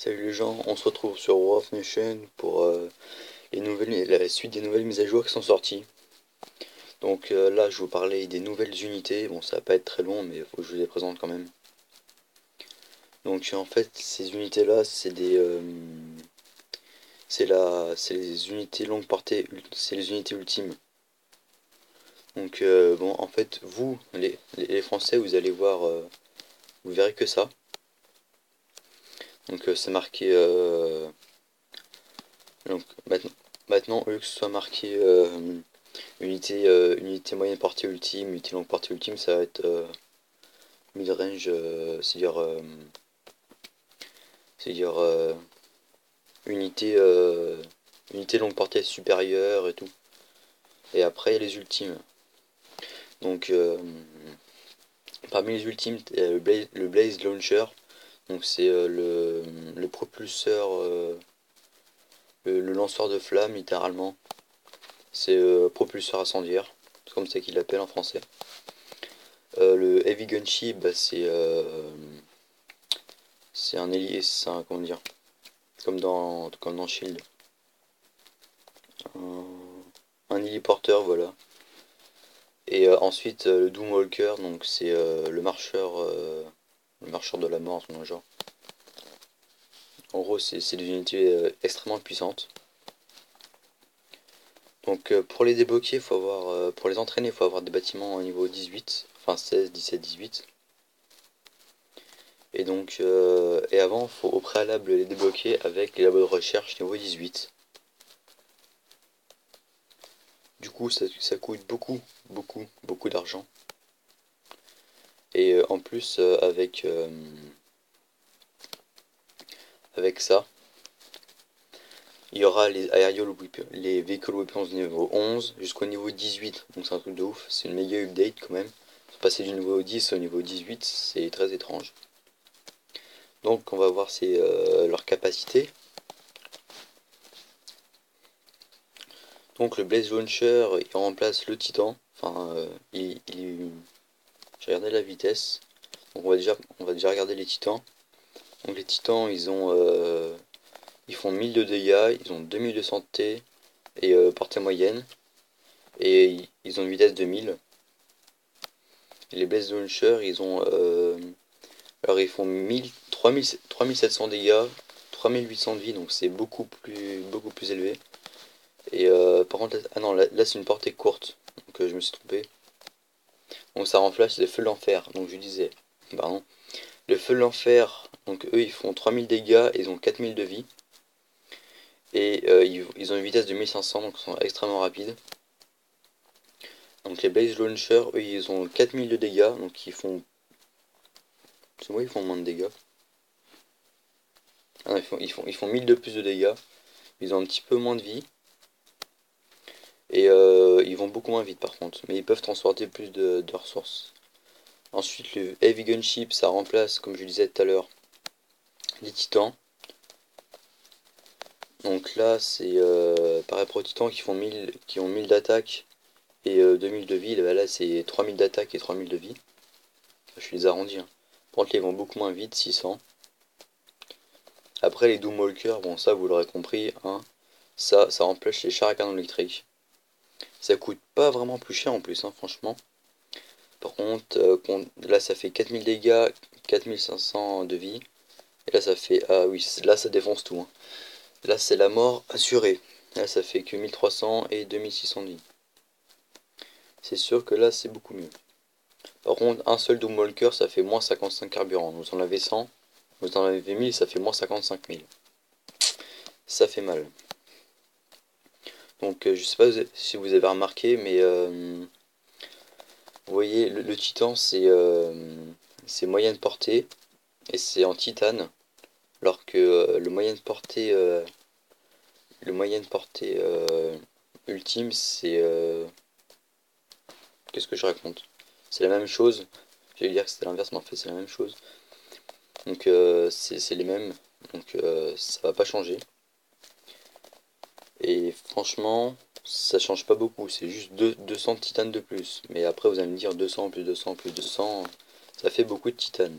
Salut les gens, on se retrouve sur War of Nation pour la suite des nouvelles mises à jour qui sont sorties. Donc là, je vais vous parler des nouvelles unités. Bon, ça va pas être très long, mais il faut que je vous les présente quand même. Donc en fait, ces unités-là, c'est les unités longue portée, c'est les unités ultimes. Donc bon, en fait, vous, les Français, vous allez voir, vous verrez que ça. Donc c'est marqué. Donc maintenant, au lieu que ce soit marqué unité moyenne portée ultime, unité longue portée ultime, ça va être mid-range, c'est-à-dire unité, unité longue portée supérieure et tout. Et après, il y a les ultimes. Donc, parmi les ultimes, il y a le Blaze Launcher. Donc, c'est le propulseur, le lanceur de flammes, littéralement. C'est propulseur incendiaire. C'est comme ça qu'il l'appelle en français. Le Heavy Gunship, bah, c'est un ailier, c'est un, comment dire, comme dans Shield. Un héliporteur, voilà. Et ensuite le Doomwalker, donc c'est le marcheur de la mort, dans le genre. En gros, c'est des unités extrêmement puissantes. Donc pour les débloquer, pour les entraîner, il faut avoir des bâtiments au niveau 18, enfin 16, 17, 18. Et donc, et avant, il faut au préalable les débloquer avec les labos de recherche niveau 18. Du coup, ça coûte beaucoup d'argent. Et en plus, avec ça, il y aura les Vehicle Weapons niveau 11 jusqu'au niveau 18. Donc c'est un truc de ouf, c'est une méga update quand même. Passer du niveau 10 au niveau 18, c'est très étrange. Donc on va voir leurs capacités. Donc le Blaze Launcher, il remplace le Titan. Enfin, j'ai regardé la vitesse. Donc on va déjà regarder les Titans. Donc les Titans, ils font 1000 de dégâts, ils ont 2200 T et portée moyenne. Et ils ont une vitesse de 1000. Les Blaze Launcher, alors ils font 3700 dégâts, 3800 de vie, donc c'est beaucoup plus élevé. Et par contre, ah non, là c'est une portée courte, donc je me suis trompé. Donc ça remplace les feux de l'enfer, donc je disais, pardon. Le feu de l'enfer, donc eux ils font 3000 dégâts, ils ont 4000 de vie. Et ils ont une vitesse de 1500, donc ils sont extrêmement rapides. Donc les Blaze Launcher, eux ils ont 4000 de dégâts, donc c'est moi, ils font moins de dégâts. Ah non, ils font 1000 de plus de dégâts. Ils ont un petit peu moins de vie. Et ils vont beaucoup moins vite par contre. Mais ils peuvent transporter plus de ressources. Ensuite, le Heavy Gunship, ça remplace, comme je le disais tout à l'heure, les titans. Donc là, c'est pareil pour les titans qui ont 1000 d'attaque et 2000 de vie. Là, c'est 3000 d'attaque et 3000 de vie. Je les arrondis. Hein. Par contre, ils vont beaucoup moins vite, 600. Après, les Doomwalkers, bon, ça, vous l'aurez compris, hein, ça remplace les chars à canon électrique. Ça coûte pas vraiment plus cher en plus, hein, franchement. Par contre, là ça fait 4000 dégâts, 4500 de vie. Et là ça fait. Ah oui, là ça défonce tout. Hein. Là c'est la mort assurée. Là ça fait que 1300 et 2600 de vie. C'est sûr que là c'est beaucoup mieux. Par contre, un seul Doomwalker ça fait moins 55 carburant. Vous en avez 100, vous en avez 1000, ça fait moins 55 000. Ça fait mal. Donc je sais pas si vous avez remarqué, mais vous voyez, le titan c'est moyenne portée et c'est en titane. Alors que le moyenne portée ultime, c'est qu'est-ce que je raconte? C'est la même chose. J'allais dire que c'était l'inverse, mais en fait c'est la même chose. Donc c'est les mêmes. Donc ça va pas changer. Et franchement, ça change pas beaucoup. C'est juste 200 de titane de plus. Mais après vous allez me dire 200 plus 200 plus 200, ça fait beaucoup de titane.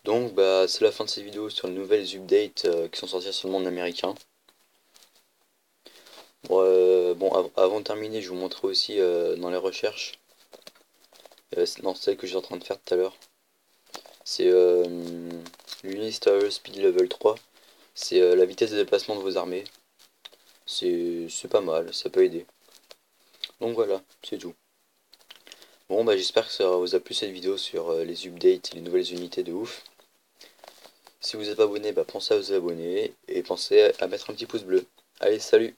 Donc bah c'est la fin de cette vidéo sur les nouvelles updates qui sont sorties sur le monde américain. Bon, avant de terminer, je vous montrerai aussi dans les recherches, dans celle que j'étais en train de faire tout à l'heure. C'est l'Unistower Speed Level 3. C'est la vitesse de déplacement de vos armées. C'est pas mal, ça peut aider. Donc voilà, c'est tout. Bon bah j'espère que ça vous a plu cette vidéo sur les updates et les nouvelles unités de ouf. Si vous n'êtes pas abonné, bah pensez à vous abonner et pensez à mettre un petit pouce bleu. Allez, salut!